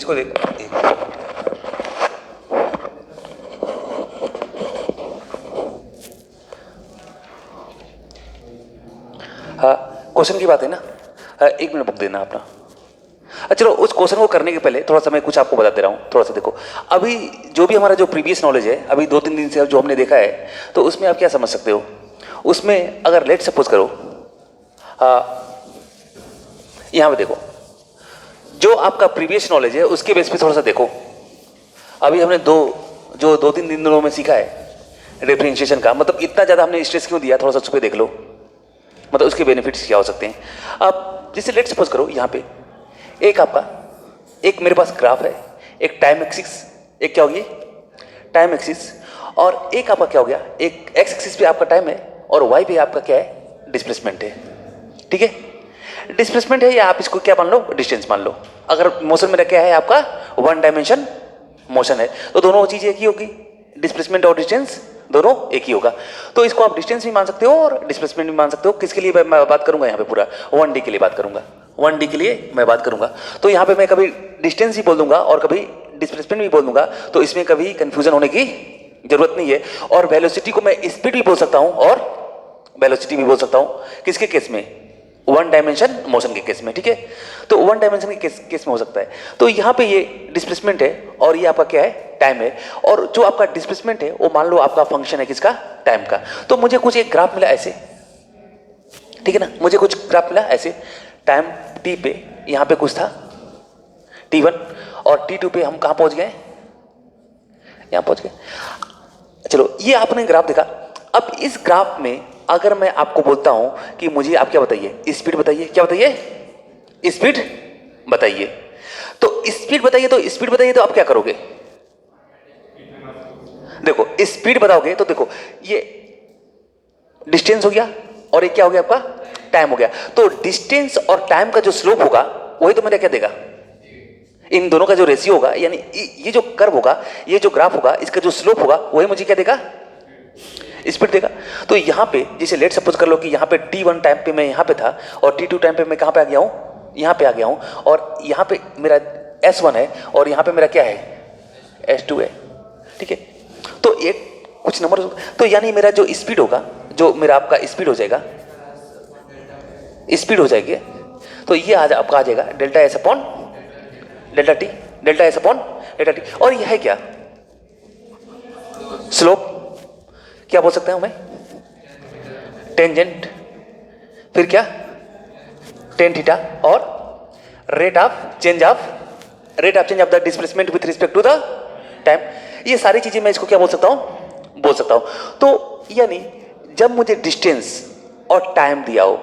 इसको देख, हाँ क्वेश्चन की बात है ना। एक मिनट बुक देना अपना। चलो उस क्वेश्चन को करने के पहले थोड़ा सा मैं कुछ आपको बता दे रहा हूँ। थोड़ा सा देखो, अभी जो भी हमारा जो प्रीवियस नॉलेज है, अभी 2-3 दिन से जो हमने देखा है, तो उसमें आप क्या समझ सकते हो। उसमें अगर लेट सपोज करो, यहाँ पे देखो, जो आपका प्रीवियस नॉलेज है उसके बेस पे थोड़ा सा देखो। अभी हमने 2-3 दिनों में सीखा है डिफरेंशिएशन का, मतलब इतना ज़्यादा हमने स्ट्रेस क्यों दिया, थोड़ा सा उस पर देख लो, मतलब उसके बेनिफिट्स क्या हो सकते हैं। अब जैसे लेट सपोज करो, यहाँ पे एक मेरे पास ग्राफ है, एक टाइम एक्सिस, एक क्या होगी टाइम एक्सिस, और एक आपका क्या हो गया, एक एक्स एक्सिस पे आपका टाइम है और वाई पे आपका क्या है, डिस्प्लेसमेंट है। ठीक है, डिस्प्लेसमेंट है या आप इसको क्या मान लो, डिस्टेंस मान लो। अगर मोशन मेरा क्या है, आपका 1 डायमेंशन मोशन है, तो दोनों चीज़ एक ही होगी, डिस्प्लेसमेंट और डिस्टेंस दोनों एक ही होगा। तो इसको आप डिस्टेंस भी मान सकते हो और डिस्प्लेसमेंट भी मान सकते हो। किसके लिए मैं बात करूंगा यहाँ पे, पूरा 1D के लिए बात करूंगा, 1D के लिए मैं बात करूंगा। तो यहाँ पे मैं कभी डिस्टेंस ही बोल दूंगा और कभी डिस्प्लेसमेंट भी बोल दूंगा, तो इसमें कभी कंफ्यूजन होने की जरूरत नहीं है। और वेलोसिटी को मैं स्पीड भी बोल सकता हूँ और वेलोसिटी भी बोल सकता हूँ। किसके केस में, 1 डायमेंशन मोशन के केस में। ठीक है, तो 1 डायमेंशन के केस में हो सकता है। तो यहाँ पे ये डिस्प्लेसमेंट है और ये आपका क्या है, टाइम है। और जो आपका डिस्प्लेसमेंट है वो मान लो आपका फंक्शन है किसका, टाइम का। तो मुझे कुछ एक ग्राफ मिला ऐसे, ठीक है ना, मुझे कुछ ग्राफ मिला ऐसे, टाइम t पे यहाँ पे कुछ था t1 और t2 पे हम कहाँ पहुँच गए, यहाँ पहुँच गए। चलो ये आपने ग्राफ देखा। अब इस ग्राफ में अगर मैं आपको बोलता हूं कि मुझे आप क्या बताइए, स्पीड बताइए, क्या बताइए, स्पीड बताइए। तो स्पीड बताइए, तो आप क्या करोगे, देखो स्पीड बताओगे तो देखो ये डिस्टेंस हो गया और एक क्या हो गया आपका, टाइम हो गया। तो डिस्टेंस और टाइम का जो स्लोप होगा वही तो मेरा क्या देगा, इन दोनों का जो रेशियो होगा, यानी ये जो कर्व होगा, ये जो ग्राफ होगा, इसका जो स्लोप होगा वही मुझे क्या देगा, स्पीड देगा। तो यहाँ पे जैसे लेट सपोज कर लो कि यहाँ पे t1 टाइम पे मैं यहाँ पे था और t2 टाइम पे मैं कहाँ पे आ गया हूँ, यहाँ पे आ गया हूँ, और यहाँ पे मेरा s1 है और यहाँ पे मेरा क्या है, s2 है। ठीक है, तो एक कुछ नंबर, तो यानी मेरा जो स्पीड होगा, जो मेरा आपका स्पीड हो जाएगा, स्पीड हो जाएगी, तो ये आज आपका आ जाएगा delta S upon delta T, delta S upon delta T. और यह है क्या, स्लोप, क्या बोल सकते हैं मैं, टेंजेंट, फिर क्या, टेन थीटा, और rate of change of the displacement with respect to the time. ये सारी चीजें मैं इसको क्या बोल सकता हूं। तो यानी जब मुझे डिस्टेंस और टाइम दिया हो,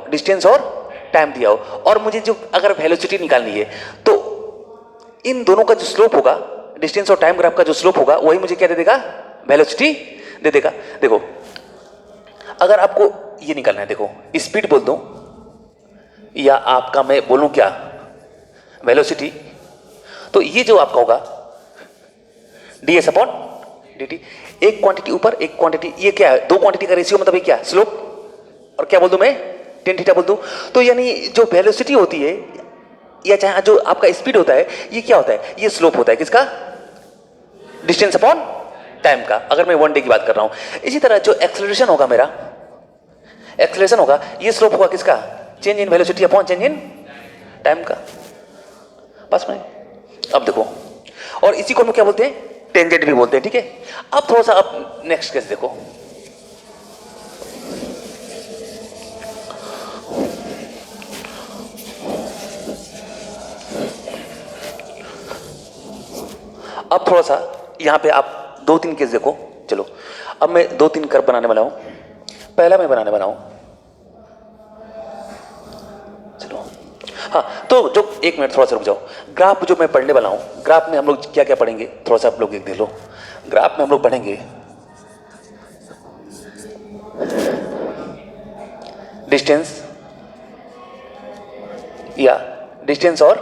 और मुझे जो अगर वेलोसिटी निकालनी है, तो इन दोनों का जो स्लोप होगा, डिस्टेंस और टाइम ग्राफ का जो स्लोप होगा, वही मुझे क्या दे देगा, वेलोसिटी दे देगा। देखो अगर आपको ये निकालना है, देखो स्पीड बोल दूं या आपका मैं बोलूं क्या, वेलोसिटी, तो ये जो आपका होगा ds अपॉन dt, एक क्वांटिटी ऊपर एक क्वांटिटी, ये क्या है, दो क्वांटिटी का रेशियो, मतलब ये क्या, स्लोप, और क्या बोल दूं मैं, टेन थीटा बोल दूं। तो यानी जो वेलोसिटी होती है या चाहे जो आपका स्पीड होता है, ये क्या होता है, ये स्लोप होता है किसका, डिस्टेंस अपॉन टाइम का, अगर मैं 1D की बात कर रहा हूं। इसी तरह जो एक्सेलरेशन होगा मेरा, एक्सेलरेशन होगा, ये स्लोप होगा किसका, change in velocity upon change in time का। बस में अब देखो, और इसी को हम क्या बोलते हैं, टेंजेंट भी बोलते हैं। ठीक है, अब थोड़ा सा अब नेक्स्ट केस देखो, अब थोड़ा सा यहां पे आप 2-3 केस देखो। चलो अब मैं 2-3 कर्व बनाने वाला हूं। पहला मैं बनाने वाला हूं, चलो हाँ, तो जो एक मिनट थोड़ा सा रुक जाओ। ग्राफ जो मैं पढ़ने वाला हूं, ग्राफ में हम लोग क्या क्या पढ़ेंगे, थोड़ा सा आप लोग देख लो। ग्राफ में हम लोग पढ़ेंगे डिस्टेंस, या डिस्टेंस और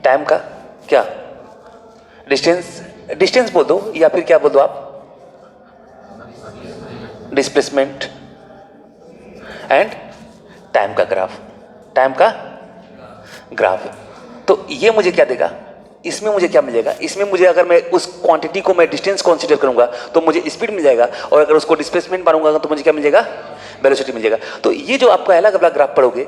टाइम का क्या, डिस्टेंस बोल दो या फिर क्या बोल दो आप, डिस्प्लेसमेंट एंड टाइम का ग्राफ, तो ये मुझे क्या देगा, इसमें मुझे क्या मिलेगा, इसमें मुझे अगर मैं उस क्वांटिटी को मैं डिस्टेंस कंसीडर करूंगा तो मुझे स्पीड मिल जाएगा, और अगर उसको डिस्प्लेसमेंट मारूंगा तो मुझे क्या मिल जाएगा, वेलोसिटी मिल जाएगा। तो ये जो आपका अलग अलग ग्राफ पढ़ोगे,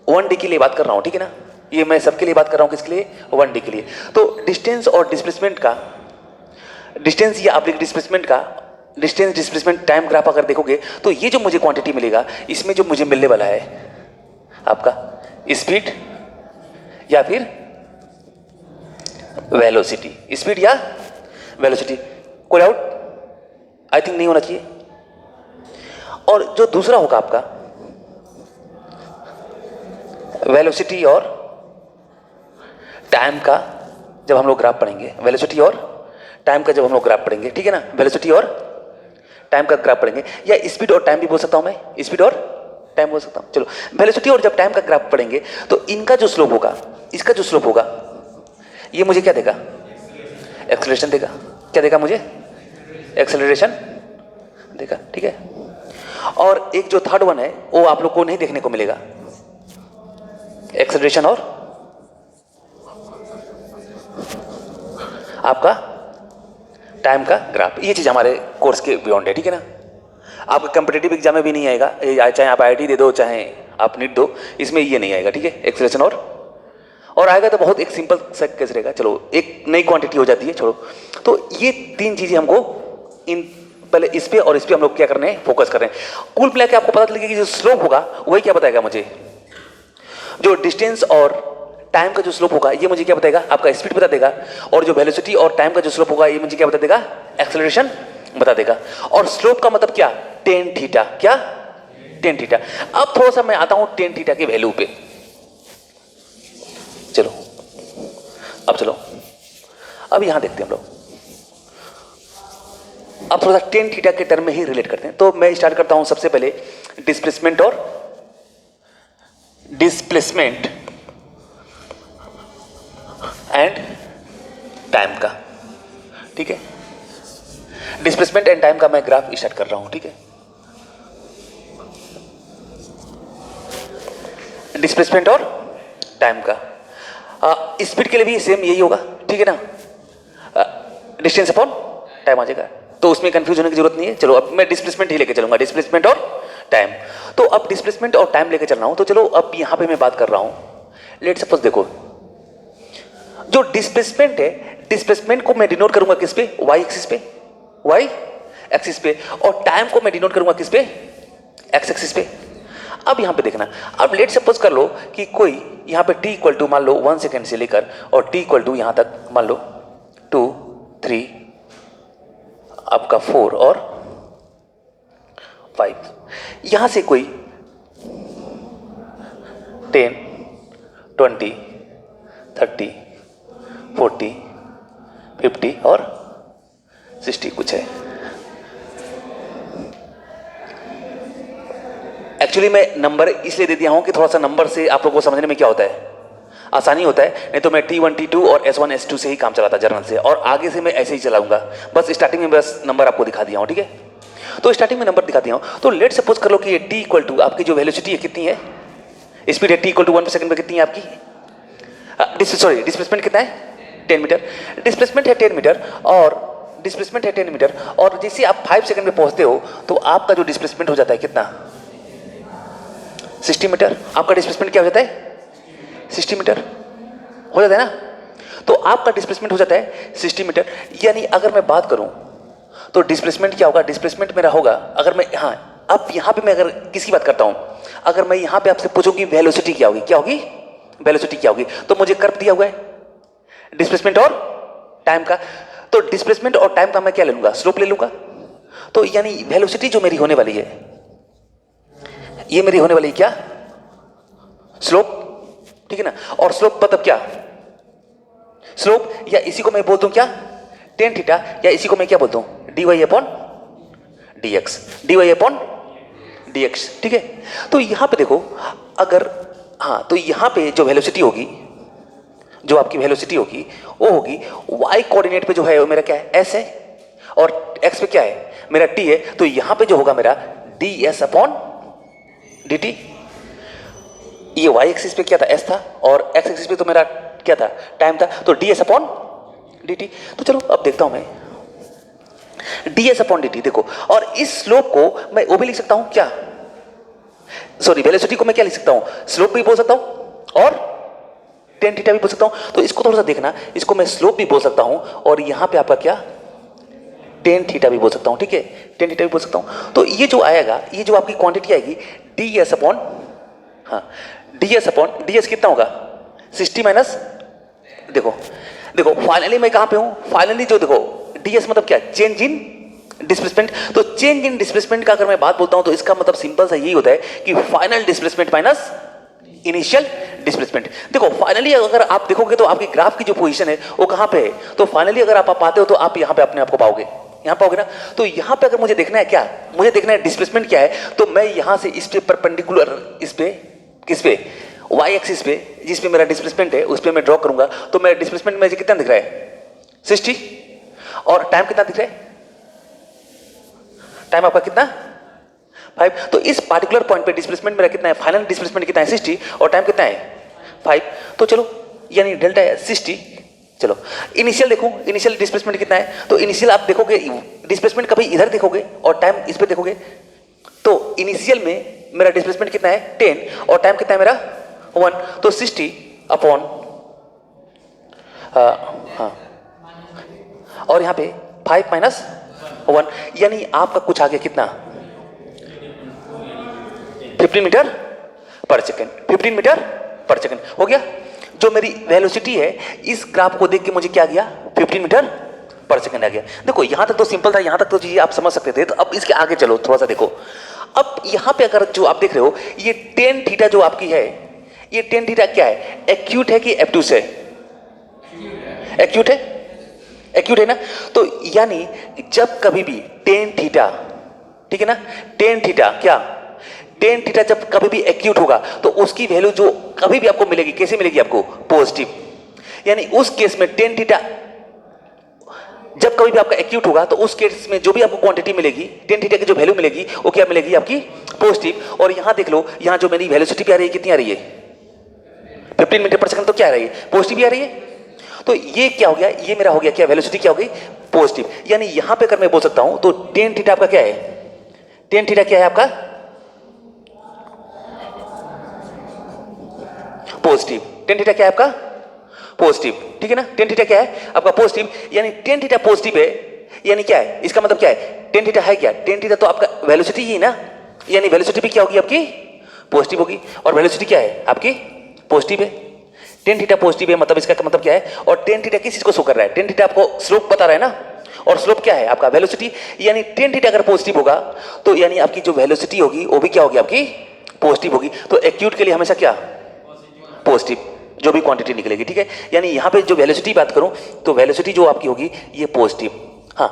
1D के लिए बात कर रहा हूं, ठीक है ना, ये मैं सबके लिए बात कर रहा हूं, किसके लिए, 1D के लिए। तो डिस्टेंस और डिस्प्लेसमेंट का, डिस्टेंस या आपके डिस्प्लेसमेंट का, डिस्टेंस डिस्प्लेसमेंट टाइम ग्राफ अगर देखोगे तो ये जो मुझे क्वांटिटी मिलेगा, इसमें जो मुझे मिलने वाला है आपका स्पीड या फिर वेलोसिटी, स्पीड या वेलोसिटी, कोई डाउट आई थिंक नहीं होना चाहिए। और जो दूसरा होगा आपका वेलोसिटी और टाइम का, जब हम लोग ग्राफ पढ़ेंगे, वेलोसिटी और टाइम का जब हम लोग ग्राफ पढ़ेंगे, ठीक है ना, वेलोसिटी और टाइम का ग्राफ पढ़ेंगे, या स्पीड और टाइम भी बोल सकता हूं मैं, स्पीड और टाइम बोल सकता हूं। चलो, वेलोसिटी और जब टाइम का ग्राफ पढ़ेंगे तो इनका जो स्लोप होगा, इसका जो स्लोप होगा, ये मुझे क्या देगा, एक्सेलरेशन देगा। क्या देगा मुझे, एक्सेलरेशन देगा, ठीक है। और एक जो थर्ड वन है वो आप लोग को नहीं देखने को मिलेगा, एक्सेलरेशन और आपका टाइम का ग्राफ। ये चीज हमारे कोर्स के बियॉन्ड है, ठीक है ना। आपका कंपिटेटिव एग्जाम में भी नहीं आएगा, चाहे आप IIT दे दो चाहे आप नीट दो, इसमें ये नहीं आएगा, ठीक है, एक्सेलरेशन और आएगा तो बहुत एक सिंपल सा केस रहेगा। चलो, एक नई क्वांटिटी हो जाती है, छोड़ो। तो ये तीन चीजें हमको इन पहले इस पे और इस पे हम लोग क्या करने हैं, फोकस कर रहे हैं। कुल मिला के आपको पता चलेगा कि जो स्लोप होगा वही क्या बताएगा मुझे, जो डिस्टेंस और टाइम का जो स्लोप होगा ये मुझे क्या बताएगा, आपका स्पीड बता देगा। और जो वेलोसिटी और टाइम का जो स्लोप होगा ये मुझे क्या बता देगा, एक्सेलरेशन बता देगा। और स्लोप का मतलब क्या, टेन थीटा, क्या टेन थीटा। अब थोड़ा सा मैं आता हूं टेन थीटा के वैल्यू पे। चलो अब यहां देखते हैं हम लोग, अब थोड़ा सा टेन थीटा के टर्म में ही रिलेट करते हैं। तो मैं स्टार्ट करता हूं सबसे पहले डिस्प्लेसमेंट एंड टाइम का, ठीक है। डिस्प्लेसमेंट एंड टाइम का मैं ग्राफ स्टार्ट कर रहा हूं, ठीक है। डिस्प्लेसमेंट और टाइम का, स्पीड के लिए भी सेम यही होगा, ठीक है ना, डिस्टेंस अपॉन टाइम आ जाएगा, तो उसमें कंफ्यूज होने की जरूरत नहीं है। चलो, अब मैं डिस्प्लेसमेंट ही लेके चलूंगा, डिस्प्लेसमेंट और टाइम। तो अब डिस्प्लेसमेंट और टाइम लेके चल रहा हूं, तो चलो अब यहां पे मैं बात कर रहा हूं, लेट सपोज देखो, जो डिस्प्लेसमेंट है, डिस्प्लेसमेंट को मैं डिनोट करूंगा किस पे, वाई एक्सिस पे, वाई एक्सिस पे, और टाइम को मैं डिनोट करूंगा किस पे, एक्स एक्सिस पे। अब यहां पे देखना, अब लेट सपोज कर लो कि कोई यहां पे t इक्वल टू मान लो 1 सेकेंड से लेकर और t इक्वल टू यहां तक मान लो 2, 3, आपका 4 और 5, यहां से कोई 10, 20, 30, 40, 50 और 60 कुछ है। एक्चुअली मैं नंबर इसलिए दे दिया हूं कि थोड़ा सा नंबर से आप लोगों को समझने में क्या होता है, आसानी होता है। नहीं तो मैं T1, T2 और S1, S2 से ही काम चलाता जर्नल से, और आगे से मैं ऐसे ही चलाऊंगा। बस स्टार्टिंग में बस नंबर आपको दिखा दिया हूं, ठीक है। तो स्टार्टिंग में नंबर दिखा दिया हूं। तो लेट सपोज कर लो कि ये T इक्वल टू आपकी जो वेलोसिटी है कितनी है, स्पीड है T इक्वल टू 1 सेकंड में कितनी है आपकी, डिस्प्लेसमेंट कितना है, 10 मीटर। डिस्प्लेसमेंट है 10 मीटर और डिस्प्लेसमेंट है 10 मीटर, और जैसे आप 5 सेकंड में पहुंचते हो तो आपका जो डिस्प्लेसमेंट हो जाता है कितना, 60 मीटर। आपका डिस्प्लेसमेंट क्या हो जाता है, 60 मीटर हो जाता है ना। तो आपका डिस्प्लेसमेंट हो जाता है 60 मीटर। यानी अगर मैं बात करूं तो डिस्प्लेसमेंट क्या होगा, डिस्प्लेसमेंट मेरा होगा, अगर मैं अब यहां पे मैं अगर किसकी बात करता हूं, अगर मैं यहां पे आपसे पूछूंगी वेलोसिटी क्या होगी, क्या होगी, वेलोसिटी क्या होगी, तो मुझे कर्व दिया हुआ है डिस्प्लेसमेंट और टाइम का। तो डिस्प्लेसमेंट और टाइम का मैं क्या ले लूंगा, स्लोप ले लूंगा। तो यानी वेलोसिटी जो मेरी होने वाली है, ये मेरी होने वाली क्या, स्लोप, ठीक है ना। और स्लोप मतलब क्या, स्लोप, या इसी को मैं बोलता हूं क्या, टेन थीटा, या इसी को मैं क्या बोलता हूं, dy upon dx, dy upon dx, ठीक है। तो यहां पे देखो, अगर तो यहां पे जो वेलोसिटी होगी, जो आपकी वेलोसिटी होगी वो होगी y कोऑर्डिनेट पे जो है वो मेरा क्या है, s है, और x पे क्या है, मेरा t है। तो यहां पे जो होगा मेरा ds अपॉन dt। ये वाई एक्सिस पे क्या था, एस था, और एक्स एक्सिस पे तो मेरा क्या था, टाइम था, तो d s upon d t. तो चलो अब देखता हूं मैं D s upon d T. देखो, और इस स्लोप को मैं वो भी लिख सकता हूं क्या, सॉरी वेलोसिटी को मैं क्या लिख सकता हूं, स्लोप भी बोल सकता हूं और टेन थीटा भी बोल सकता हूं। तो इसको थोड़ा सा देखना, इसको मैं स्लोप भी बोल सकता हूं और यहां पे आपका क्या, टेन थीटा भी बोल सकता हूं। ठीक है, टेन थीटा भी बोल सकता हूं। तो ये जो आएगा, ये जो आपकी क्वांटिटी आएगी डी एस अपॉन, हाँ D s upon D S कितना होगा 60 माइनस, देखो देखो फाइनली मैं कहां पे हूं, फाइनली जो देखो डी एस मतलब क्या, चेंज इन डिस्प्लेसमेंट। तो चेंज इन डिस्प्लेसमेंट का अगर मैं बात बोलता हूं तो इसका मतलब सिंपल सा यही होता है कि final displacement minus initial displacement. देखो फाइनली अगर आप देखोगे तो आपकी ग्राफ की जो पोजीशन है वो कहां पे है, तो फाइनली अगर आप पाते हो तो आप यहां पे अपने आप को पाओगे, यहां पाओगे ना। तो यहां पे अगर मुझे देखना है क्या, मुझे देखना है डिस्प्लेसमेंट क्या है, तो मैं यहां से इस पे परपेंडिकुलर, इस पे किस पे, वाई एक्सिस पे, जिस पे मेरा डिस्प्लेसमेंट है उस पे मैं ड्रॉ करूंगा। तो मेरा डिस्प्लेसमेंट में कितना दिख रहा है 60, और टाइम कितना दिख रहा है, टाइम आपका कितना 5। तो इस पार्टिकुलर पॉइंट पे डिस्प्लेसमेंट मेरा कितना है, फाइनल डिस्प्लेसमेंट कितना है 60, और टाइम कितना है 5। तो चलो यानी डेल्टा है 60। चलो इनिशियल देखो, इनिशियल डिस्प्लेसमेंट कितना है, तो इनिशियल आप देखोगे डिस्प्लेसमेंट कभी इधर देखोगे और टाइम इस पे देखोगे। तो इनिशियल में मेरा डिस्प्लेसमेंट कितना है 10 और टाइम कितना है मेरा 1। तो 60 अपॉन, हाँ, और यहाँ पे 5 माइनस 1, यानी आपका कुछ आ गया कितना 15 मीटर पर सेकेंड, 15 मीटर पर सेकेंड हो गया। जो मेरी वेलोसिटी है इस ग्राफ को देख के मुझे क्या गया 15 मीटर पर सेकेंड आ गया। देखो यहां तक तो सिंपल था, यहां तक तो चीजें आप समझ सकते थे। तो अब इसके आगे चलो थोड़ा सा देखो। अब यहां पे अगर जो आप देख रहे हो ये टेन थीटा जो आपकी है, ये टेन थीटा क्या है, एक्यूट है कि एब्ट्यूस है, एक्यूट है, एक्यूट है ना। तो यानी जब कभी भी टेन थीटा, ठीक है ना, टेन थीटा क्या, टेन थीटा जब कभी भी एक्यूट होगा तो उसकी वैल्यू जो कभी भी आपको मिलेगी कैसे मिलेगी, आपको पॉजिटिव। यानी उस केस में टेन थीटा जब कभी भी आपका एक्यूट होगा तो उस केस में जो भी आपको क्वांटिटी मिलेगी, टेन थीटा की जो वैल्यू मिलेगी वो क्या मिलेगी आपकी पॉजिटिव। और यहां देख लो, यहां जो मेरी वेलोसिटी भी आ रही है कितनी आ रही है 15 मीटर पर सेकंड, तो क्या आ रही है पॉजिटिव भी आ रही है। तो ये क्या हो गया, ये मेरा हो गया क्या, वेलोसिटी क्या हो गई पॉजिटिव। यानी यहां पे अगर मैं बोल सकता हूं तो टेन थीटा आपका क्या है, टेन थीटा क्या है आपका पॉजिटिव, टेन थीटा क्या है आपका पॉजिटिव, ठीक है ना। टेन थीटा क्या है आपका पॉजिटिव, यानी टेन थीटा पॉजिटिव है, यानी क्या है, इसका मतलब क्या है, टेन थीटा है क्या, टेन थीटा तो आपका वेलोसिटी ही ना, यानी वेलोसिटी भी क्या होगी आपकी पॉजिटिव होगी। और वेलोसिटी क्या है आपकी पॉजिटिव है, टेन थीटा पॉजिटिव है, मतलब इसका मतलब क्या है। और टेन थीटा किस चीज को शो कर रहा है, टेन थीटा आपको स्लोप बता रहा है ना, और स्लोप क्या है आपका वेलोसिटी। यानी टेन थीटा अगर पॉजिटिव होगा तो यानी आपकी जो वेलोसिटी होगी वो भी क्या होगी आपकी पॉजिटिव होगी। तो एक्यूट के लिए हमेशा क्या पॉजिटिव, जो भी क्वांटिटी निकलेगी, ठीक है। यानी यहां पे जो वेलोसिटी बात करूं तो वेलोसिटी जो आपकी होगी ये पॉजिटिव। हाँ,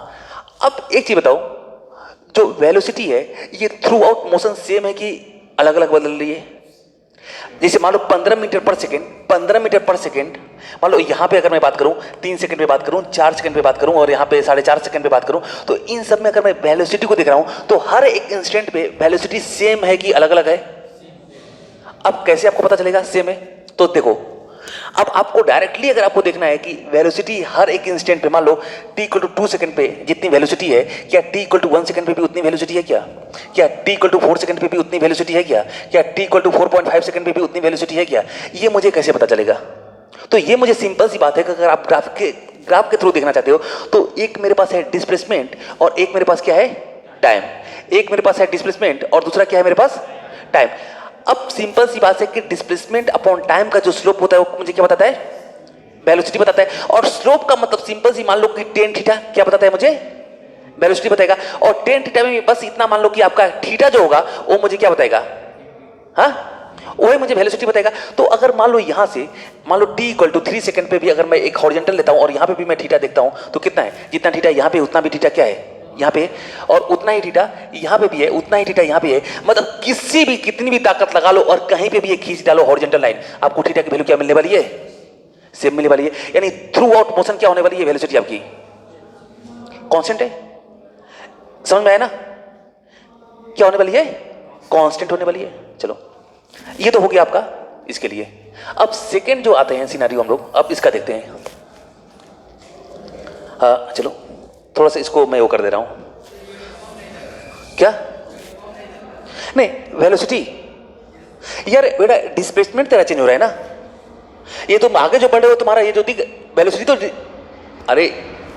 अब एक चीज बताओ, जो वेलोसिटी है ये थ्रू आउट मोशन सेम है कि अलग अलग बदल रही है। जैसे मान लो 15 मीटर पर सेकेंड, 15 मीटर पर सेकेंड, मान लो यहाँ पे अगर मैं बात करूँ 3 सेकंड पे बात करूँ, 4 सेकंड पे बात करूँ, और यहाँ पे 4.5 सेकंड पे बात करूँ, तो इन सब में अगर मैं वेलोसिटी को देख रहा हूँ तो हर एक इंस्टेंट पे वेलोसिटी सेम है कि अलग अलग है। अब कैसे आपको पता चलेगा सेम है, तो देखो अब आपको डायरेक्टली अगर आपको देखना है कि वेलोसिटी हर एक इंस्टेंट पे, मान लो t इक्वल टू 2 सेकंड पे जितनी वेलोसिटी है, क्या t इक्वल टू 1 सेकंड पे भी उतनी वेलोसिटी है क्या t इक्वल टू 4 सेकंड पे भी उतनी वेलोसिटी है क्या t इक्वल टू 4.5 सेकंड पे भी उतनी वेलोसिटी है क्या, ये मुझे कैसे पता चलेगा। तो ये मुझे सिंपल सी बात है कि अगर आप ग्राफ के थ्रू देखना चाहते हो तो एक मेरे पास है डिस्प्लेसमेंट और एक मेरे पास क्या है टाइम, एक मेरे पास है डिस्प्लेसमेंट और दूसरा क्या है मेरे पास टाइम। अब सिंपल सी बात है कि डिस्प्लेसमेंट अपॉन टाइम का जो स्लोप होता है वो मुझे क्या बताता है वेलोसिटी बताता है। और स्लोप का मतलब सिंपल सी मान लो कि टेन थीटा क्या बताता है मुझे वेलोसिटी बताएगा। और टेन थीटा में बस इतना मान लो कि आपका थीटा जो होगा वो मुझे क्या बताएगा, हाँ वही मुझे वेलोसिटी बताएगा। तो अगर मान लो यहां से मान लो t इक्वल टू 3 सेकंड पे भी अगर मैं एक हॉरिजॉन्टल लेता हूं और यहां पे भी मैं थीटा देखता हूं तो कितना है, जितना थीटा यहां पे उतना भी थीटा क्या है यहाँ पे, और उतना ही थीटा यहाँ पे भी है, उतना ही थीटा यहाँ पे है। मतलब किसी भी कितनी भी ताकत लगा लो और कहीं पे भी एक खींच डालो हॉरिजॉन्टल लाइन, आपको थीटा की वैल्यू क्या मिलने वाली है सेम मिलने वाली है। यानी थ्रू आउट मोशन क्या होने वाली है वेलोसिटी आपकी कांस्टेंट है। समझ में आया ना, क्या होने वाली है कांस्टेंट होने वाली है। चलो ये तो हो गया आपका इसके लिए। अब सेकेंड जो आते हैं सिनारियो हम लोग, अब इसका देखते हैं। हाँ चलो थोड़ा सा इसको मैं वो कर दे रहा हूँ, क्या नहीं वेलोसिटी यार बेटा, डिस्प्लेसमेंट तेरा चेंज हो रहा है ना, ये तुम आगे जो बढ़ रहे हो तुम्हारा ये जो दिख वेलोसिटी तो, अरे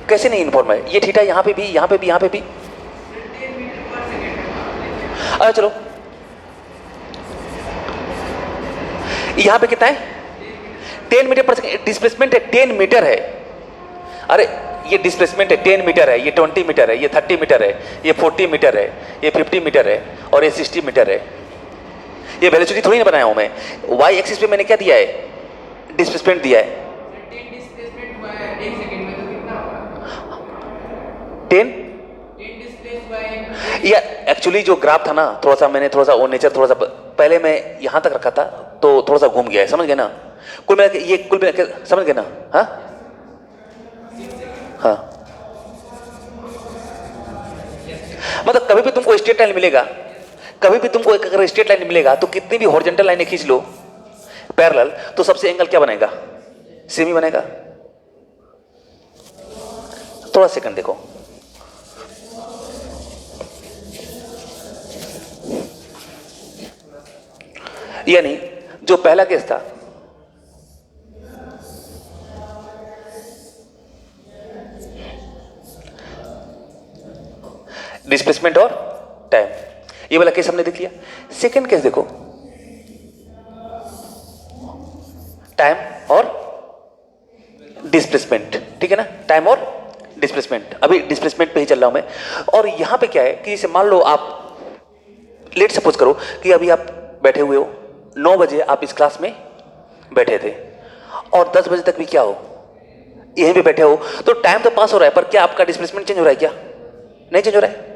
कैसे नहीं इन्फॉर्म है, ये थीटा यहाँ पे भी, यहाँ पे भी, यहाँ पे भी। अरे चलो यहाँ पे कितना है 10 मीटर पर सेकेंड, डिस्प्लेसमेंट है 10 मीटर है। अरे ये डिस्प्लेसमेंट है 10 मीटर है, ये 20 मीटर है, ये 30 मीटर है, ये 40 मीटर है, ये 50 मीटर है और ये 60 मीटर है। ये वेलोसिटी थोड़ी ना बनाया हूं मैं, वाई एक्सिस पे मैंने क्या दिया है, डिस्प्लेसमेंट दिया है। 10 या एक्चुअली जो ग्राफ था ना, थोड़ा सा मैंने थोड़ा सा वो नेचर थोड़ा सा पहले मैं यहां तक रखा था तो थोड़ा सा घूम गया है, समझ गए ना। कुल मिला के ये कुल मिला के समझ गए ना। हाँ हाँ मतलब कभी भी तुमको स्ट्रेट लाइन मिलेगा, कभी भी तुमको एक अगर स्ट्रेट लाइन मिलेगा तो कितनी भी हॉरिजॉन्टल लाइनें खींच लो पैरेलल, तो सबसे एंगल क्या बनेगा, सेम ही बनेगा। थोड़ा सेकंड देखो, यानी जो पहला केस था डिस्प्लेसमेंट और टाइम, ये वाला केस हमने देख लिया। सेकंड केस देखो, टाइम और डिस्प्लेसमेंट, ठीक है ना, टाइम और डिस्प्लेसमेंट। अभी डिस्प्लेसमेंट पे ही चल रहा हूं मैं। और यहां पे क्या है कि जैसे मान लो आप लेट सपोज करो कि अभी आप बैठे हुए हो, 9 बजे आप इस क्लास में बैठे थे और 10 बजे तक भी क्या हो यहीं पे बैठे हो, तो टाइम तो पास हो रहा है पर क्या आपका डिस्प्लेसमेंट चेंज हो रहा है, क्या नहीं चेंज हो रहा है।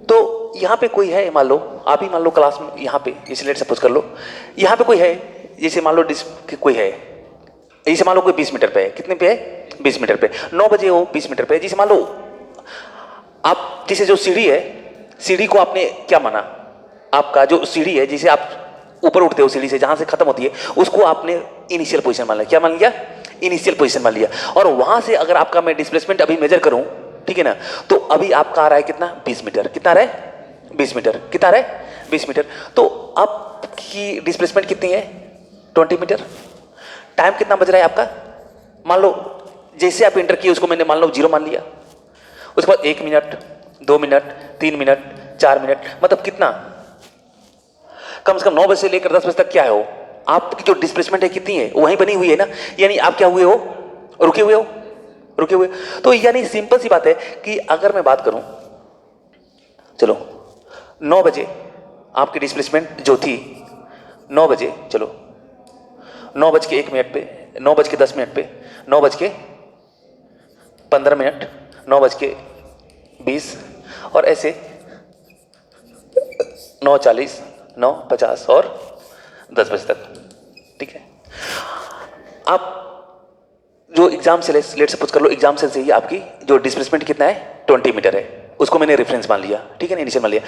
तो यहां पे कोई है, मान लो आप ही मान लो क्लास में, यहां पे जैसे लेट सपोज कर लो यहां पे कोई है, जैसे मान लो कोई है, जैसे मान लो कोई 20 मीटर पे है, कितने पे है 20 मीटर पे, 9 बजे हो 20 मीटर पे। जैसे मान लो आप जैसे जो सीढ़ी है, सीढ़ी को आपने क्या माना, आपका जो सीढ़ी है जिसे आप ऊपर उठते हो सीढ़ी से जहां से खत्म होती है, उसको आपने इनिशियल पोजीशन मान लिया, क्या मान लिया, इनिशियल पोजीशन मान लिया। और वहां से अगर आपका मैं डिस्प्लेसमेंट अभी मेजर करूं, ठीक है ना, तो अभी आपका आ रहा है कितना 20 मीटर, कितना आ रहा है 20 मीटर, कितना आ रहा है 20 मीटर। तो आपकी डिस्प्लेसमेंट कितनी है 20 मीटर। टाइम कितना बज रहा है आपका, मान लो जैसे आप इंटर किए उसको मैंने मान लो 0 मान लिया, उसके बाद 1 मिनट 2 मिनट 3 मिनट 4 मिनट, मतलब कितना कम से कम 9 बजे से लेकर 10 बजे तक क्या है हो, आपकी जो डिस्प्लेसमेंट है कितनी है वहीं बनी हुई है ना, यानी आप क्या हुए हो, रुके हुए हो, रुके हुए। तो यानी सिंपल सी बात है कि अगर मैं बात करूं, चलो 9 बजे आपकी डिस्प्लेसमेंट जो थी 9 बजे, चलो 9 बज के 1 मिनट पे, 9 बज के 10 मिनट पे, 9 बज के 15 मिनट, 9 बज के 20 और ऐसे 9:40 9:50 और 10 बजे तक, ठीक है। आप जो एग्जाम से लेट सपोज कर लो, एग्जाम से ही आपकी जो डिस्प्लेसमेंट कितना है 20 मीटर है, उसको मैंने रेफरेंस मान लिया, ठीक है ना, इनिशियल मान लिया।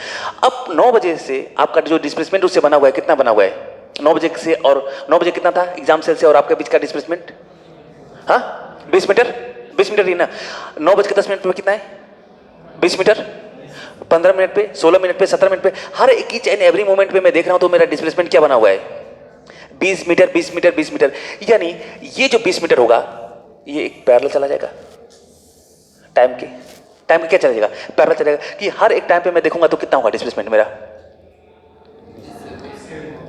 अब 9 बजे से आपका जो डिस्प्लेसमेंट उससे बना हुआ है, कितना बना हुआ है 9 बजे से, और 9 बजे कितना था एग्जाम सेल से और आपके बीच का डिस्प्लेसमेंट, हाँ 20 मीटर, 20 मीटर ही ना। 9 बज के 10 मिनट पे कितना है 20 मीटर, 15 मिनट पे, 16 मिनट पे, 17 मिनट पे, हर एक ईच एंड एवरी मोमेंट पे मैं देख रहा हूं तो मेरा डिस्प्लेसमेंट क्या बना हुआ है 20 मीटर 20 मीटर 20 मीटर। यानी ये जो 20 मीटर होगा ये एक पैरेलल चला जाएगा टाइम के क्या चला जाएगा, पैरेलल चला जाएगा कि हर एक टाइम पे मैं देखूंगा तो कितना होगा डिस्प्लेसमेंट मेरा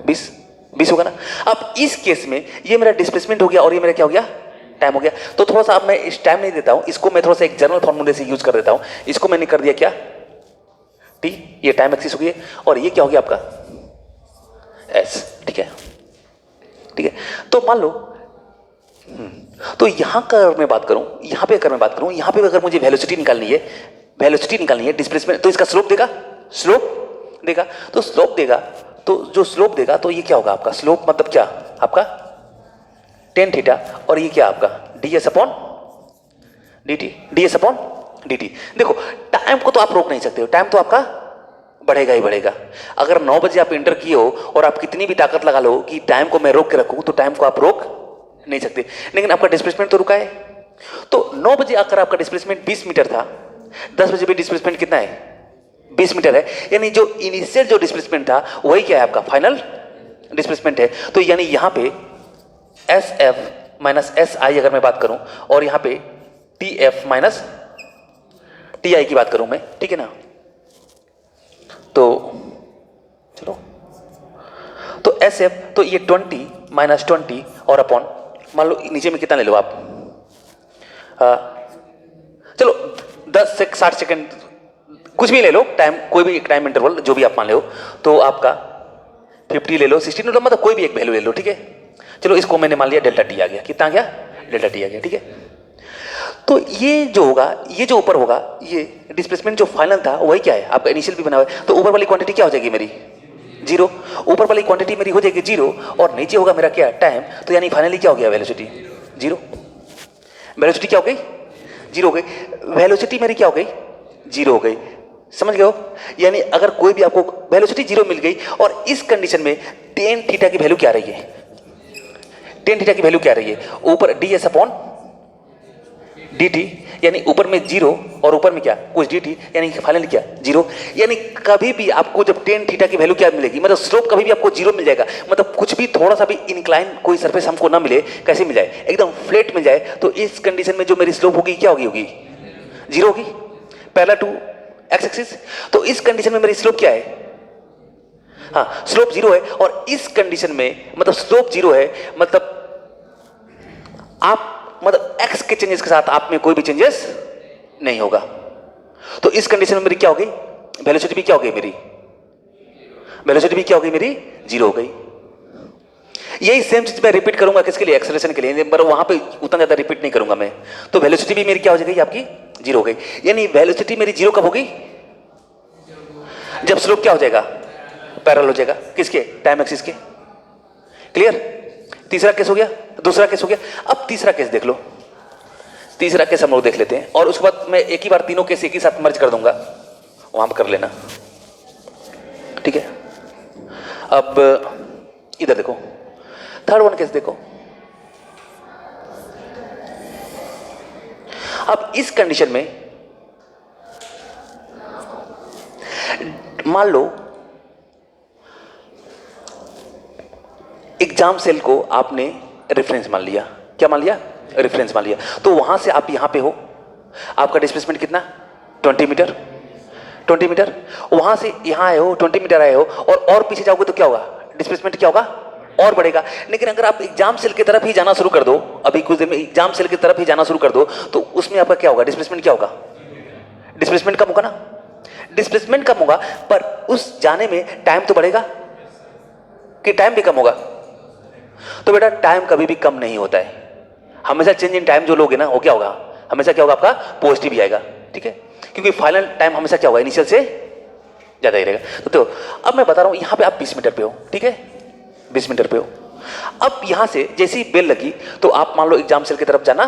20 होगा ना। अब इस केस में ये मेरा डिस्प्लेसमेंट हो गया और ये मेरा क्या हो गया टाइम हो गया। तो थोड़ा सा अब मैं इस टाइम नहीं देता हूं, इसको मैं थोड़ा सा एक जनरल फॉर्मूले से यूज कर देता हूं। इसको मैंने कर दिया क्या टी, ये टाइम एक्सिस हो गई और ये क्या हो गया आपका एस, ठीक है, ठीक है। तो मान लो तो यहां का अगर मैं बात करूं, यहां पे अगर मैं बात करूं, यहां पे अगर मुझे वेलोसिटी निकालनी है डिस्प्लेसमेंट, तो इसका स्लोप देगा, तो स्लोप देगा, तो जो स्लोप देगा तो ये क्या होगा आपका स्लोप, मतलब क्या आपका tan थीटा, और ये क्या आपका ds upon dt, ds upon dt। देखो टाइम को तो आप रोक नहीं सकते हो, टाइम तो आपका बढ़ेगा ही बढ़ेगा। अगर 9 बजे आप एंटर किए हो और आप कितनी भी ताकत लगा लो कि टाइम को मैं रोक के रखूं, तो टाइम को आप रोक नहीं सकते, लेकिन आपका डिस्प्लेसमेंट तो रुका है। तो 9 बजे अगर आपका डिस्प्लेसमेंट 20 मीटर था, 10 बजे भी डिस्प्लेसमेंट कितना है? 20 मीटर है। यानी जो इनिशियल जो डिस्प्लेसमेंट था वही क्या है? आपका फाइनल डिस्प्लेसमेंट है। तो यानी यहां पे S F minus S I अगर मैं बात करूं, और यहां पे T F minus T I की बात करूं मैं, ठीक है ना? तो चलो, तो एस एफ, तो ये 20 माइनस 20 और अपॉन, मान लो नीचे में कितना ले लो आप, चलो 10 से 60 सेकेंड कुछ भी ले लो, टाइम कोई भी एक टाइम इंटरवल जो भी आप मान लो, तो आपका 50 ले लो, 60 ले लो, मतलब कोई भी एक वैल्यू ले लो, ठीक है? चलो इसको मैंने मान लिया डेल्टा टी आ गया, कितना आ गया? डेल्टा टी आ गया, ठीक है? तो ये जो होगा, ये जो ऊपर होगा, ये डिस्प्लेसमेंट जो फाइनल था वही क्या है? आपका इनिशियल भी बना हुआ है, तो ऊपर वाली क्वांटिटी क्या हो जाएगी मेरी? जीरो। ऊपर वाली क्वांटिटी मेरी हो जाएगी जीरो, और नीचे होगा मेरा क्या? टाइम। तो यानी फाइनली क्या हो गया? Velocity zero. वेलोसिटी क्या हो गई? जीरो हो गई। वेलोसिटी मेरी क्या हो गई? जीरो हो गई। समझ गए हो? यानी अगर कोई भी आपको वेलोसिटी जीरो मिल गई, और इस कंडीशन में टेन थीटा की वैल्यू क्या रही है? टेन थीटा की वैल्यू क्या रही है? ऊपर D s upon d T, यानी ऊपर में जीरो और ऊपर में क्या? कुछ डी टी, यानी फाइनली क्या? जीरो। यानी कभी भी आपको जब टेन थीटा की वैल्यू क्या मिलेगी, मतलब स्लोप कभी भी आपको जीरो मिल जाएगा, मतलब कुछ भी थोड़ा सा भी इंक्लाइन कोई सरफेस हमको ना मिले, कैसे मिल जाए? एकदम फ्लैट मिल जाए, तो इस कंडीशन में जो मेरी स्लोप होगी क्या होगी? जीरो होगी, पैरेलल टू एक्स एक्सिस। तो इस कंडीशन में मेरी स्लोप क्या है? हाँ, स्लोप जीरो है। और इस कंडीशन में मतलब स्लोप जीरो है, मतलब आप मतलब एक्स के चेंजेस के साथ आप में कोई भी चेंजेस नहीं होगा। तो इस कंडीशन में मेरी क्या हो गई? वेलोसिटी भी क्या हो गई मेरी? वेलोसिटी भी क्या हो गई मेरी? जीरो हो गई। यही सेम चीज मैं रिपीट करूंगा किसके लिए? एक्सेलरेशन के लिए, पर वहां पे उतना ज्यादा रिपीट नहीं करूंगा मैं। तो वेलोसिटी भी मेरी क्या हो जाएगी? आपकी जीरो हो गई। यानी वेलोसिटी मेरी जीरो कब होगी? जब स्लोप क्या हो जाएगा? पैरेलल हो जाएगा किसके? टाइम एक्सिस के। क्लियर? तीसरा केस हो गया, दूसरा केस हो गया। अब तीसरा केस देख लो। तीसरा केस हम लोग देख लेते हैं, और उसके बाद मैं एक ही बार तीनों केस एक ही साथ मर्ज कर दूंगा, वहां पर कर लेना, ठीक है? अब इधर देखो, थर्ड वन केस देखो। अब इस कंडीशन में मान लो एग्जाम सेल को आपने रेफरेंस मान लिया। क्या मान लिया? रेफरेंस मान लिया। तो वहां से आप यहां पे हो, आपका डिस्प्लेसमेंट कितना? 20 मीटर। 20 मीटर। वहां से यहां आए हो, 20 मीटर आए हो, और पीछे जाओगे तो क्या होगा? डिस्प्लेसमेंट क्या होगा? और बढ़ेगा। लेकिन अगर आप एग्जाम सेल की तरफ ही जाना शुरू कर दो, अभी कुछ देर में एग्जाम सेल की तरफ ही जाना शुरू कर दो, तो उसमें आपका क्या होगा? डिस्प्लेसमेंट क्या होगा? डिस्प्लेसमेंट कम होगा ना? डिस्प्लेसमेंट कम होगा, पर उस जाने में टाइम तो बढ़ेगा कि टाइम भी कम होगा? तो बेटा टाइम कभी भी कम नहीं होता है। हमेशा चेंज इन टाइम जो लोगे ना, वो क्या होगा? हमेशा क्या होगा? आपका पॉजिटिव ही आएगा, ठीक है? क्योंकि फाइनल टाइम हमेशा क्या होगा? इनिशियल से ज्यादा ही रहेगा। तो अब मैं बता रहा हूं, यहां पे आप 20 मीटर पे हो, ठीक है? 20 मीटर पे हो। अब यहां से जैसे ही बेल लगी, तो आप मान लो एग्जाम सेल की तरफ जाना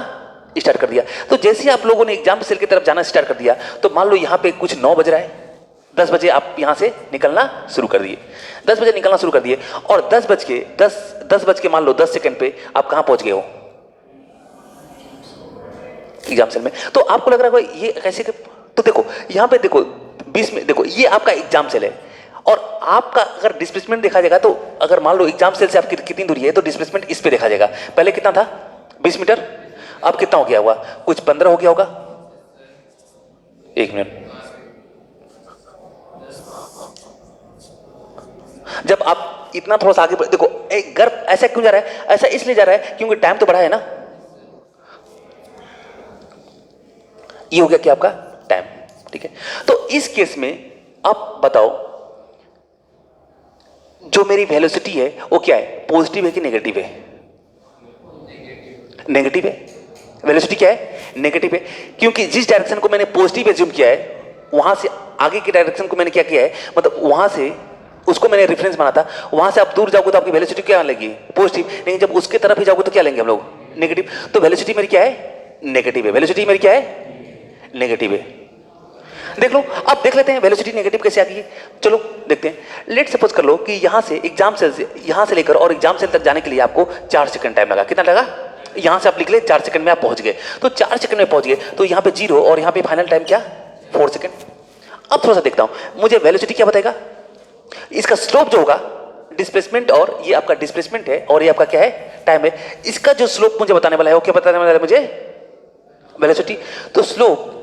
स्टार्ट कर दिया। तो जैसे ही आप लोगों ने एग्जाम सेल की तरफ जाना स्टार्ट कर दिया, तो मान लो यहां पे कुछ 9 बज रहा है, 10 बजे आप यहां से निकलना शुरू कर दिए। 10 बजे निकलना शुरू कर दिए, और 10 बज के मान लो 10 सेकंड पे आप कहां पहुंच गए हो? एग्जाम सेल में। तो आपको लग रहा है ये कैसे? तो देखो यहां पे देखो 20 में, देखो ये आपका एग्जाम सेल है, और आपका अगर डिस्प्लेसमेंट देखा जाएगा, तो अगर मान लो एग्जाम सेल से आपकी कितनी दूरी है, तो डिस्प्लेसमेंट इस पे देखा जाएगा। पहले कितना था? 20 मीटर। अब कितना हो गया होगा? कुछ 15 हो गया होगा। एक मिनट। जब आप इतना थोड़ा सा आगे देखो, एक गर्भ ऐसा क्यों जा रहा है? ऐसा इसलिए जा रहा है क्योंकि टाइम तो बढ़ा है ना। ये हो गया क्या? आपका टाइम, ठीक है? तो इस केस में आप बताओ, जो मेरी वेलोसिटी है वो क्या है? पॉजिटिव है कि नेगेटिव है? नेगेटिव है। वेलोसिटी क्या है? नेगेटिव है। क्योंकि जिस डायरेक्शन को मैंने पॉजिटिव एज्यूम किया है, वहां से आगे की डायरेक्शन को मैंने क्या किया है, मतलब वहां से उसको मैंने रेफरेंस माना था, वहां से आप दूर जाओगे तो आपकी वेलोसिटी क्या लगेगी? पॉजिटिव। लेकिन जब उसके तरफ ही जाओगे तो क्या लेंगे हम लोग? नेगेटिव। तो वेलोसिटी मेरी क्या है? नेगेटिव है। वेलोसिटी मेरी क्या है? नेगेटिव है। देख लो, अब देख लेते हैं वेलोसिटी नेगेटिव कैसे आ गई है। चलो देखते हैं। लेट सपोज कर लो कि यहाँ से एग्जाम सेल से, यहाँ से लेकर और एग्जाम सेल तक जाने के लिए आपको 4 सेकंड टाइम लगा। कितना लगा? यहाँ से आप लिख ले 4 सेकंड में आप पहुँच गए। तो 4 सेकंड में पहुँच गए तो यहाँ पे 0 और यहाँ पे फाइनल टाइम क्या? 4 सेकंड। अब थोड़ा सा देखता हूँ, मुझे वेलोसिटी क्या बताएगा? इसका स्लोप जो होगा, डिस्प्लेसमेंट, और ये आपका डिस्प्लेसमेंट है और ये आपका क्या है? टाइम है। इसका जो स्लोप मुझे बताने वाला है वो क्या बताने वाला है मुझे? वेलोसिटी। तो स्लोप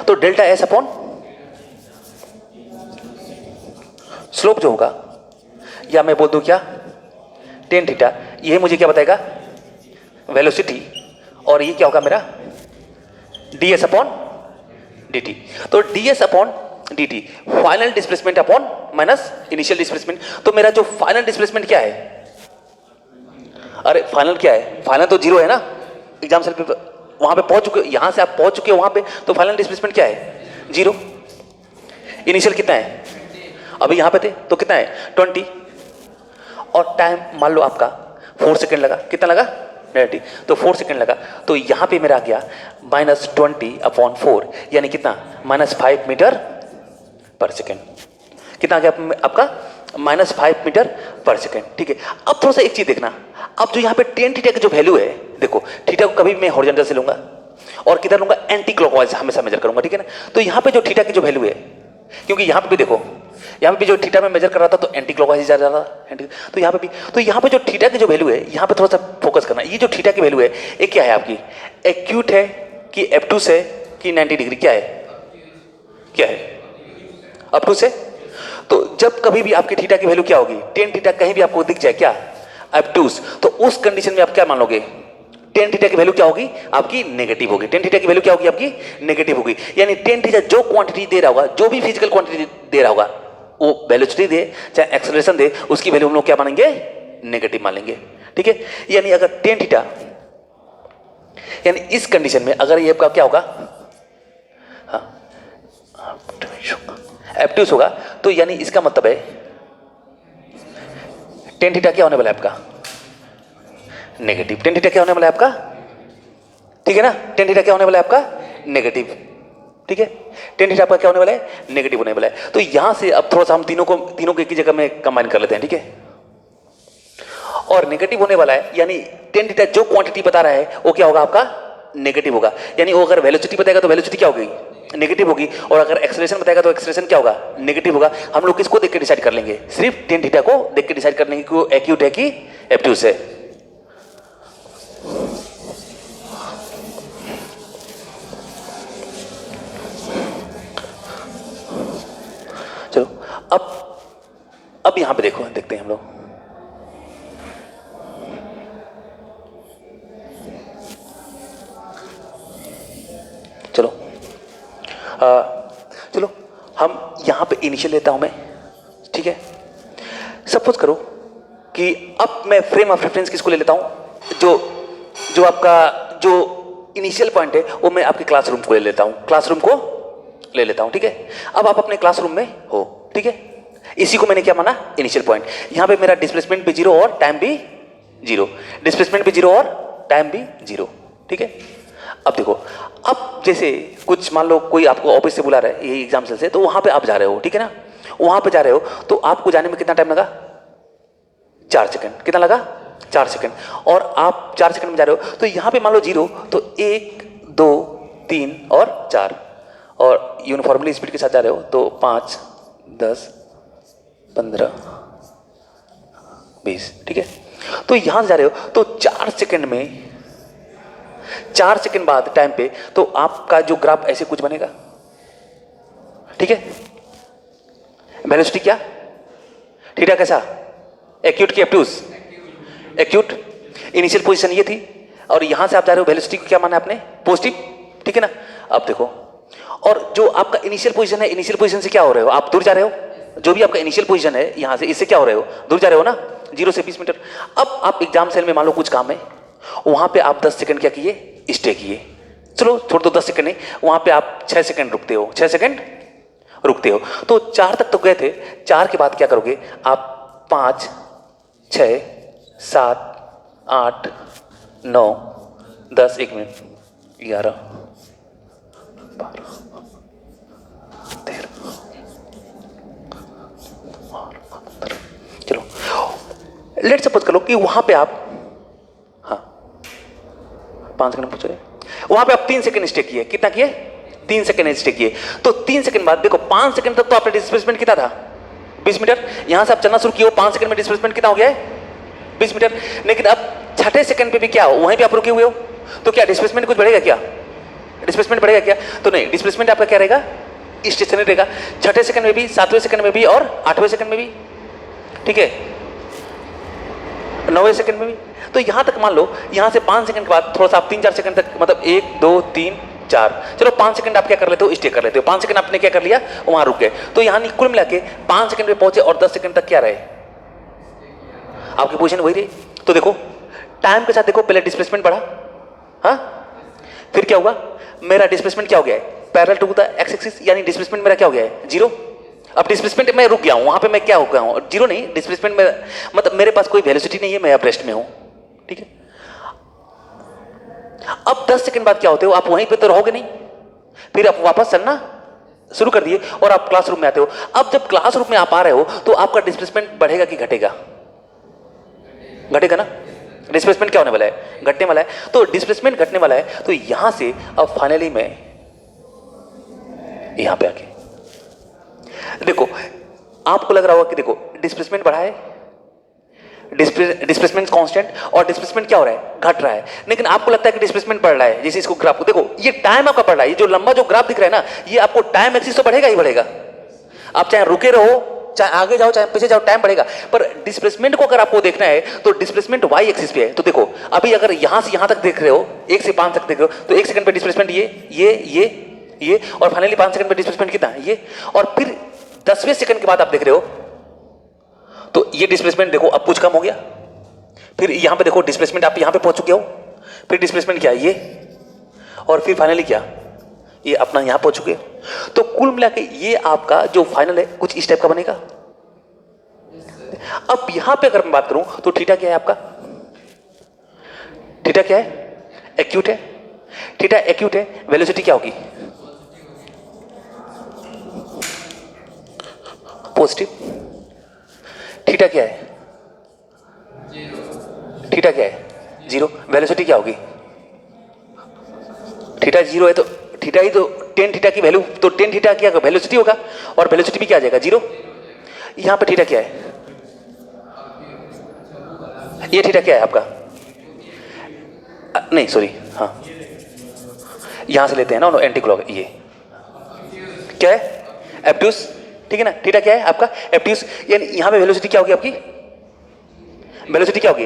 तो डेल्टा एस अपॉन स्लोप जो होगा, या मैं बोल दूं क्या, टेन थीटा, ये मुझे क्या बताएगा? वेलोसिटी। और ये क्या होगा मेरा? D s upon d t. तो d s upon d t final displacement upon minus initial displacement. तो मेरा जो फाइनल डिस्प्लेसमेंट क्या है? अरे फाइनल क्या है? फाइनल तो 0 है ना। एग्जाम से वहां पे पहुंच चुके, यहां से आप पहुंच चुके हो वहां पे, तो फाइनल डिस्प्लेसमेंट क्या है? 0। इनिशियल कितना है? अभी यहां पे थे तो कितना है? 20। और टाइम मान लो आपका 4 सेकंड लगा। कितना लगा? 90। तो 4 सेकंड लगा, तो यहां पे मेरा आ गया -20/4, यानी कितना? -5 मीटर पर सेकेंड। कितना आ गया आपका? -5 मीटर पर सेकेंड। ठीक है। अब थोड़ा सा एक चीज देखना, अब जो यहाँ पे टेन थीटा की जो वैल्यू है, देखो थीटा को कभी मैं हॉरिजॉन्टल से लूंगा और किधर लूंगा? एंटी क्लॉकवाइज हमेशा मेजर करूंगा। ठीक है ना। तो यहाँ पे जो थीटा की जो वैल्यू है, क्योंकि यहाँ पे भी देखो, यहाँ पे भी जो थीटा में मेजर कर रहा था तो एंटी क्लॉकवाइज जा रहा था, तो यहाँ पे भी, तो यहाँ पे जो थीटा की जो वैल्यू है, यहाँ पे थोड़ा सा फोकस करना। ये जो थीटा की वैल्यू है, ये क्या है आपकी? एक्यूट है कि एब्टूस है कि 90 डिग्री? क्या है? क्या है? ऑब्टूस है। तो जब कभी भी आपकी थीटा की वैल्यू क्या होगी? टेन थीटा कहीं भी आपको दिख जाए क्या? ऑब्टूस। तो उस कंडीशन में आप क्या मान लोगे? टेन थीटा की वैल्यू क्या होगी? आपकी नेगेटिव होगी। टेन थीटा की वैल्यू क्या होगी? आपकी नेगेटिव होगी। यानी टेन थीटा जो क्वांटिटी दे रहा होगा, जो भी फिजिकल क्वांटिटी दे रहा होगा, वो वेलोसिटी दे चाहे एक्सेलरेशन दे, उसकी वैल्यू हम लोग क्या मानेंगे? नेगेटिव मान लेंगे। ठीक है। यानी अगर टेन थीटा, यानी इस कंडीशन में अगर ये आपका क्या होगा? एब्ट्यूस होगा, तो यानी इसका मतलब है टेन थीटा क्या होने वाला है आपका? नेगेटिव। टेन थीटा क्या होने वाला है आपका? ठीक है ना। टेन थीटा क्या होने वाला है आपका? नेगेटिव। ठीक है। टेन थीटा आपका क्या होने वाला है? नेगेटिव होने वाला है। तो यहां से अब थोड़ा सा हम तीनों को एक ही जगह में कंबाइन कर लेते हैं। ठीक है। और नेगेटिव होने वाला है, यानी टेन थीटा जो क्वांटिटी बता रहा है वो क्या होगा आपका? नेगेटिव होगा। यानी वो अगर वेलोसिटी बताएगा तो वेलोसिटी क्या होगी? नेगेटिव होगी। और अगर एक्सेलरेशन बताएगा तो एक्सेलरेशन क्या होगा? नेगेटिव होगा। हम लोग किसको देख के डिसाइड कर लेंगे? सिर्फ टेन थीटा को देख के डिसाइड कर लेंगे कि वो एक्यूट है कि एब्ट्यूस है। चलो अब यहां पे देखो, देखते हैं हम लोग। चलो हम यहां पे इनिशियल लेता हूं मैं। ठीक है। सपोज करो कि अब मैं फ्रेम ऑफ रेफरेंस किसको ले लेता हूं? जो आपका जो इनिशियल पॉइंट है वो मैं आपके क्लासरूम को ले लेता हूं। क्लासरूम को ले लेता हूं। ठीक है। अब आप अपने क्लासरूम में हो। ठीक है। इसी को मैंने क्या माना? Initial point. यहां पे मेरा डिस्प्लेसमेंट भी 0 और टाइम भी 0। डिस्प्लेसमेंट भी 0 और टाइम भी 0। ठीक है। अब देखो, अब जैसे कुछ मान लो कोई आपको ऑफिस से बुला रहा है, ये एग्जाम सेल से, तो वहां पे आप जा रहे हो। ठीक है ना। वहां पे जा रहे हो तो आपको जाने में कितना टाइम लगा? 4 सेकंड। कितना लगा? 4 सेकंड। और आप 4 सेकंड में जा रहे हो, तो यहां पे मान लो 0, तो 1 2 3 और 4, और यूनिफॉर्मली स्पीड के साथ जा रहे हो तो 5 10 15 20। ठीक है। तो यहां से जा रहे हो तो 4 सेकंड में, 4 सेकंड बाद टाइम पे तो आपका जो ग्राफ ऐसे कुछ बनेगा। ठीक है। वेलोसिटी क्या? थीटा कैसा? एक्यूट की एब्ट्यूस? एक्यूट। इनिशियल पोजीशन ये थी और यहां से आप जा रहे हो, वेलोसिटी को क्या माना आपने? पॉजिटिव। ठीक है ना। अब देखो, और जो आपका इनिशियल पोजीशन है, इनिशियल पोजीशन से क्या हो रहे हो? आप दूर जा रहे हो। जो भी आपका इनिशियल पोजीशन है यहां से, इससे क्या हो रहे हो? दूर जा रहे हो ना, 0 से 20 मीटर। अब आप एग्जाम सेल में मान लो कुछ काम है, वहां पे आप 10 सेकंड क्या किए? स्टे किए। चलो छोड़ दो 10 सेकंड नहीं, वहां पे आप 6 सेकंड रुकते हो। 6 सेकंड रुकते हो। तो 4 तक तो गए थे, 4 के बाद क्या करोगे आप? 5 6 7 8 9 10, 1 मिनट, 11 12 13 और 15। चलो लेट सपोज करो कि वहां पे आप 5 सेकंड पूछे, वहां पे आप 3 सेकंड स्टे किए। कितना किए? 3 सेकंड स्टे किए। तो 3 सेकंड बाद देखो 5 सेकंड तक तो आपका डिस्प्लेसमेंट कितना था? 20 मीटर। यहां से आप चलना शुरू किए हो, 5 सेकंड में डिस्प्लेसमेंट कितना हो गया है? 20 मीटर। लेकिन अब छठे सेकंड पे भी क्या हो, वहीं पे आप रुके हुए हो, तो क्या डिस्प्लेसमेंट कुछ बढ़ेगा? क्या डिस्प्लेसमेंट बढ़ेगा क्या? तो नहीं, डिस्प्लेसमेंट आपका क्या रहेगा? स्टेशनरी रहेगा। छठे सेकंड में भी, 7वें सेकंड में भी और 8वें सेकंड में भी, ठीक है, 9वें सेकंड में भी। तो यहां तक मान लो, यहां से 5 सेकंड के बाद थोड़ा सा आप 3-4 सेकंड तक, मतलब 1 2 3 4, चलो 5 सेकंड आप क्या कर लेते हो? स्टे कर लेते हो। 5 सेकंड आपने क्या कर लिया? वहां रुक गए। तो यहां कुल मिला के 5 सेकंड पे पहुंचे और 10 सेकंड तक क्या रहे? आपकी पोजीशन वही रही। तो देखो टाइम के साथ देखो, पहले डिस्प्लेसमेंट बढ़ा, हाँ, फिर क्या हुआ? मेरा डिस्प्लेसमेंट क्या हो गया है? Parallel to the x axis, यानी डिस्प्लेसमेंट मेरा क्या हो गया है? 0। अब डिस्प्लेसमेंट मैं रुक गया हूं, वहां पे मैं क्या हो गया हूं? 0 नहीं, डिस्प्लेसमेंट में मतलब मेरे पास कोई वेलोसिटी नहीं है, मैं अब रेस्ट में हूं, ठीक है। अब 10 सेकंड बाद क्या होते हो? आप वहीं पे तो रहोगे नहीं, फिर आप वापस चलना शुरू कर दिए और आप क्लासरूम में आते हो। अब जब क्लासरूम में आप आ रहे हो तो आपका डिस्प्लेसमेंट बढ़ेगा कि घटेगा? घटेगा ना। डिस्प्लेसमेंट क्या होने वाला है? घटने वाला है। तो डिस्प्लेसमेंट घटने वाला है, तो यहां से अब फाइनली मैं यहां पे आके देखो, आपको लग रहा होगा कि देखो डिस्प्लेसमेंट बढ़ा है, डिस्प्लेसमेंट कांस्टेंट, और डिस्प्लेसमेंट क्या हो रहा है? घट रहा है। लेकिन आपको लगता है कि डिस्प्लेसमेंट बढ़ रहा है। जैसे इसको ग्राफ देखो, ये टाइम आपका बढ़ रहा है, ये जो लंबा जो ग्राफ दिख रहा है ना, ये आपको टाइम एक्सिस तो बढ़ेगा ही बढ़ेगा। आप चाहे रुके रहो, चाहे आगे जाओ, चाहे पीछे जाओ, टाइम बढ़ेगा। पर डिस्प्लेसमेंट को अगर आपको देखना है तो डिस्प्लेसमेंट वाई एक्सिस पे है। तो देखो अभी अगर यहां से यहां तक देख रहे हो, 1 से 5 तक देख रहे हो, तो 1 सेकंड पे डिस्प्लेसमेंट ये और फाइनली 5 सेकंड पे डिस्प्लेसमेंट कितना? ये। और फिर 10वें सेकंड के बाद आप देख रहे हो तो ये डिस्प्लेसमेंट देखो अब कुछ कम हो गया। फिर यहां पे देखो डिस्प्लेसमेंट आप यहां पे पहुंच चुके हो, फिर डिस्प्लेसमेंट क्या? ये। और फिर फाइनली क्या? ये अपना यहां पहुंच चुके हो। तो कुल मिला के ये आपका जो फाइनल है कुछ इस टाइप का बनेगा। अब यहां पे अगर मैं बात करूं तो थीटा क्या है आपका? थीटा क्या है? एक्यूट है। थीटा एक्यूट है, वेलोसिटी क्या होगी? पॉजिटिव। थीटा क्या है? थीटा क्या है? 0। वेलोसिटी क्या होगी? थीटा 0 है तो थीटा ही तो टेन थीटा की वैल्यू, तो टेन थीटा क्या वेलोसिटी होगा, और वेलोसिटी भी क्या आ जाएगा? 0। यहां पे थीटा क्या है? ये थीटा क्या है आपका? नहीं सॉरी, हाँ, यहां से लेते हैं ना एंटी क्लॉक। ये क्या है? एब्ट्यूस, ठीक है ना। थीटा क्या है आपका? एब्ट्यूस। यानी यहां पे वेलोसिटी क्या होगी आपकी? वेलोसिटी क्या होगी?